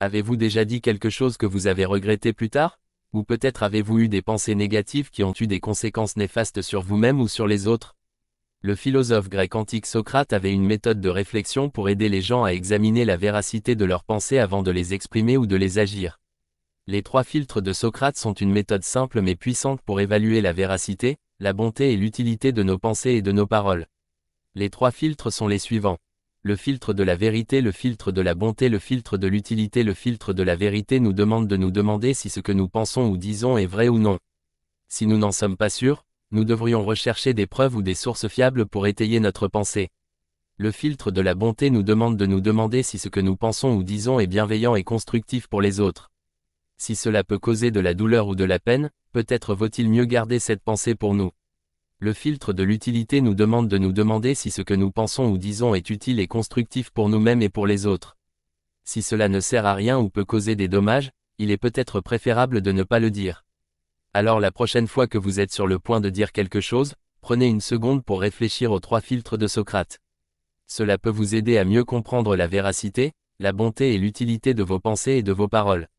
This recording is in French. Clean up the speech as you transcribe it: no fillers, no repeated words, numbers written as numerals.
Avez-vous déjà dit quelque chose que vous avez regretté plus tard? Ou peut-être avez-vous eu des pensées négatives qui ont eu des conséquences néfastes sur vous-même ou sur les autres? Le philosophe grec antique Socrate avait une méthode de réflexion pour aider les gens à examiner la véracité de leurs pensées avant de les exprimer ou de les agir. Les 3 filtres de Socrate sont une méthode simple mais puissante pour évaluer la véracité, la bonté et l'utilité de nos pensées et de nos paroles. Les 3 filtres sont les suivants. Le filtre de la vérité, le filtre de la bonté, le filtre de l'utilité. Le filtre de la vérité nous demande de nous demander si ce que nous pensons ou disons est vrai ou non. Si nous n'en sommes pas sûrs, nous devrions rechercher des preuves ou des sources fiables pour étayer notre pensée. Le filtre de la bonté nous demande de nous demander si ce que nous pensons ou disons est bienveillant et constructif pour les autres. Si cela peut causer de la douleur ou de la peine, peut-être vaut-il mieux garder cette pensée pour nous. Le filtre de l'utilité nous demande de nous demander si ce que nous pensons ou disons est utile et constructif pour nous-mêmes et pour les autres. Si cela ne sert à rien ou peut causer des dommages, il est peut-être préférable de ne pas le dire. Alors la prochaine fois que vous êtes sur le point de dire quelque chose, prenez une seconde pour réfléchir aux 3 filtres de Socrate. Cela peut vous aider à mieux comprendre la véracité, la bonté et l'utilité de vos pensées et de vos paroles.